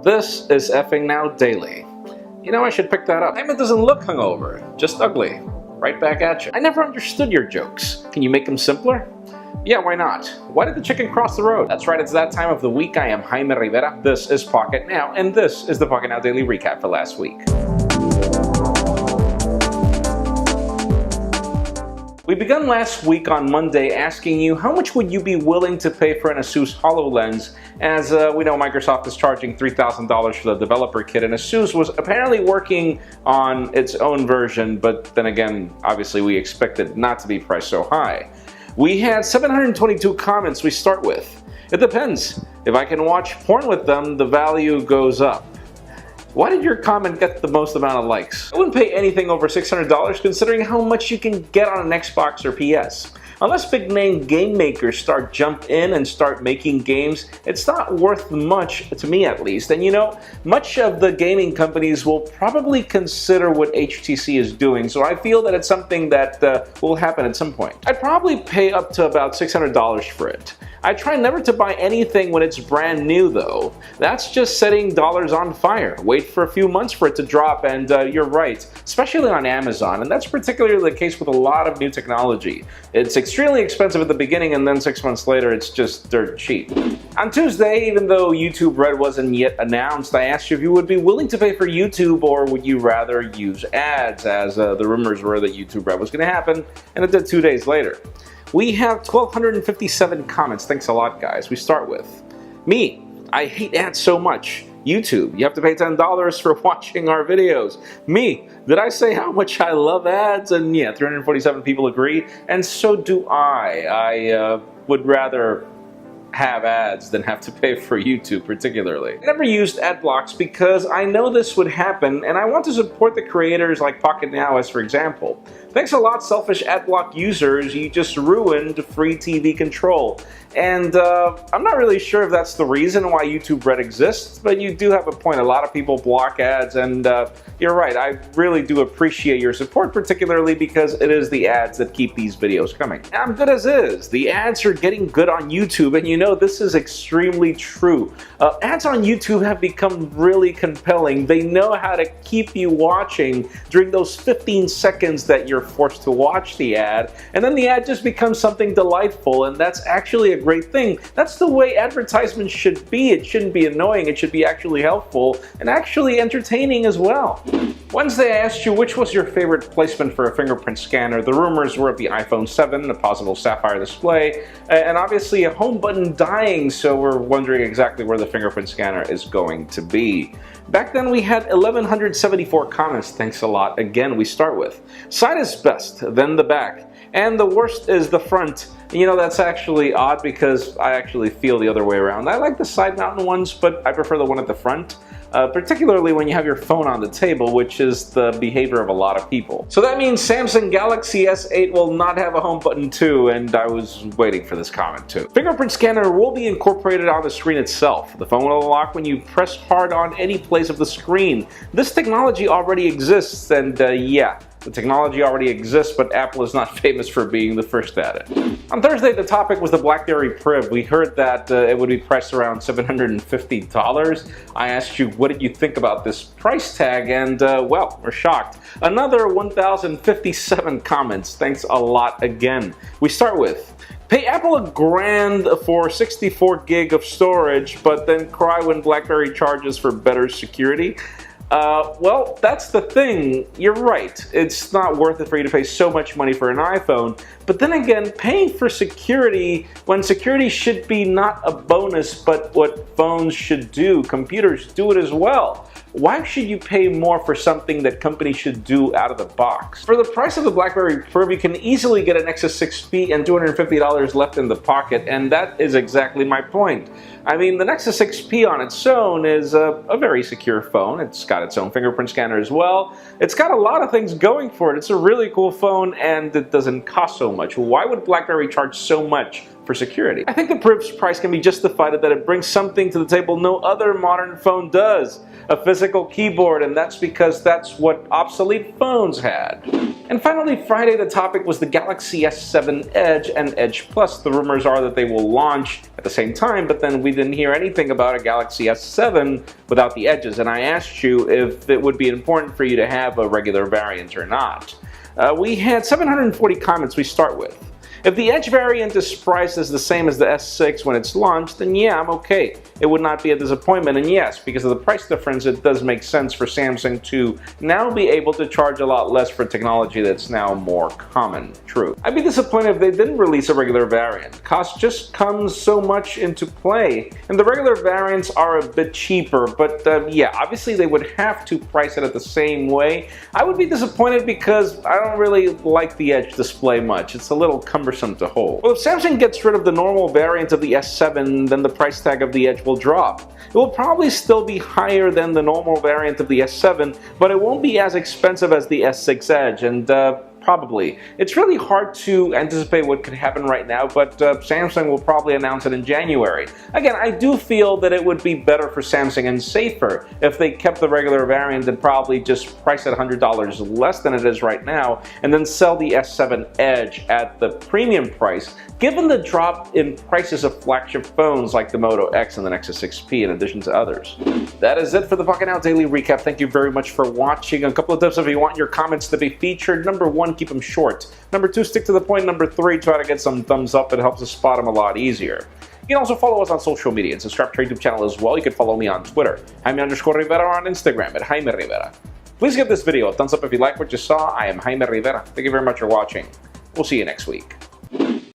This is Pocketnow Daily. You know, I should pick that up. It doesn't look hungover, just ugly. Right back at you. I never understood your jokes. Can you make them simpler? Yeah, why not? Why did the chicken cross the road? That's right, it's that time of the week. I am Jaime Rivera. This is Pocketnow, and this is the Pocketnow Daily Recap for last week. We began last week on Monday asking you how much would you be willing to pay for an ASUS HoloLens, as we know Microsoft is charging $3,000 for the developer kit, and ASUS was apparently working on its own version, but then again, obviously we expected not to be priced so high. We had 722 comments we start with. It depends. If I can watch porn with them, the value goes up. Why did your comment get the most amount of likes? I wouldn't pay anything over $600 considering how much you can get on an Xbox or PS. Unless big-name game makers jump in and start making games, it's not worth much, to me at least. And you know, much of the gaming companies will probably consider what HTC is doing, so I feel that it's something that will happen at some point. I'd probably pay up to about $600 for it. I try never to buy anything when it's brand new though. That's just setting dollars on fire. Wait for a few months for it to drop, and you're right, especially on Amazon, and that's particularly the case with a lot of new technology. It's extremely expensive at the beginning, and then 6 months later it's just dirt cheap. On Tuesday, even though YouTube Red wasn't yet announced, I asked you if you would be willing to pay for YouTube or would you rather use ads, as the rumors were that YouTube Red was going to happen, and it did 2 days later. We have 1,257 comments. Thanks a lot, guys. We start with me. I hate ads so much. YouTube, you have to pay $10 for watching our videos. Me, did I say how much I love ads? And yeah, 347 people agree, and so do I. I would rather have ads than have to pay for YouTube particularly. I never used ad blocks because I know this would happen, and I want to support the creators like Pocketnow, as for example. Thanks a lot, selfish ad block users, you just ruined free TV control. And I'm not really sure if that's the reason why YouTube Red exists, but you do have a point. A lot of people block ads, and you're right, I really do appreciate your support, particularly because it is the ads that keep these videos coming. I'm good as is. The ads are getting good on YouTube, and you know this is extremely true. Ads on YouTube have become really compelling. They know how to keep you watching during those 15 seconds that you're forced to watch the ad, and then the ad just becomes something delightful, and that's actually a great thing. That's the way advertisements should be. It shouldn't be annoying. It should be actually helpful and actually entertaining as well. Wednesday, I asked you which was your favorite placement for a fingerprint scanner. The rumors were of the iPhone 7, a possible sapphire display, and obviously a home button dying, so we're wondering exactly where the fingerprint scanner is going to be. Back then we had 1,174 comments. Thanks a lot. Again, we start with side is best, then the back, and the worst is the front. You know, that's actually odd because I actually feel the other way around. I like the side mountain ones, but I prefer the one at the front. Particularly when you have your phone on the table, which is the behavior of a lot of people. So that means Samsung Galaxy S8 will not have a home button too, and I was waiting for this comment too. Fingerprint scanner will be incorporated on the screen itself. The phone will unlock when you press hard on any place of the screen. This technology already exists, and yeah, the technology already exists, but Apple is not famous for being the first at it. On Thursday, the topic was the BlackBerry Prib. We heard that it would be priced around $750. I asked you, what did you think about this price tag? And well, we're shocked. Another 1,057 comments. Thanks a lot again. We start with, pay Apple $1,000 for 64 gig of storage, but then cry when BlackBerry charges for better security. Well, that's the thing. You're right. It's not worth it for you to pay so much money for an iPhone. But then again, paying for security, when security should be not a bonus, but what phones should do, computers do it as well. Why should you pay more for something that companies should do out of the box? For the price of the BlackBerry Prib, you can easily get an Nexus 6P and $250 left in the pocket, and that is exactly my point. I mean, the Nexus 6P on its own is a very secure phone. It's got its own fingerprint scanner as well. It's got a lot of things going for it. It's a really cool phone, and it doesn't cost so much. Why would BlackBerry charge so much for security. I think the price can be justified that it brings something to the table no other modern phone does, a physical keyboard, and that's because that's what obsolete phones had. And finally, Friday, the topic was the Galaxy S7 Edge and Edge Plus. The rumors are that they will launch at the same time, but then we didn't hear anything about a Galaxy S7 without the edges, and I asked you if it would be important for you to have a regular variant or not. We had 740 comments we start with. If the Edge variant is priced as the same as the S6 when it's launched, then yeah, I'm okay. It would not be a disappointment, and yes, because of the price difference, it does make sense for Samsung to now be able to charge a lot less for technology that's now more common. True. I'd be disappointed if they didn't release a regular variant. Cost just comes so much into play, and the regular variants are a bit cheaper, but yeah, obviously they would have to price it at the same way. I would be disappointed because I don't really like the Edge display much. It's a little cumbersome to hold. Well, if Samsung gets rid of the normal variant of the S7, then the price tag of the Edge will drop. It will probably still be higher than the normal variant of the S7, but it won't be as expensive as the S6 Edge, and probably. It's really hard to anticipate what could happen right now, but Samsung will probably announce it in January. Again, I do feel that it would be better for Samsung and safer if they kept the regular variant and probably just price it $100 less than it is right now, and then sell the S7 Edge at the premium price, given the drop in prices of flagship phones like the Moto X and the Nexus 6P in addition to others. That is it for the Pocketnow Daily Recap. Thank you very much for watching. A couple of tips if you want your comments to be featured. Number 1, keep them short. Number 2, stick to the point. Number 3, try to get some thumbs up. It helps us spot them a lot easier. You can also follow us on social media and subscribe to our YouTube channel as well. You can follow me on Twitter, Jaime_Rivera, or on Instagram at Jaime Rivera. Please give this video a thumbs up if you like what you saw. I am Jaime Rivera. Thank you very much for watching. We'll see you next week.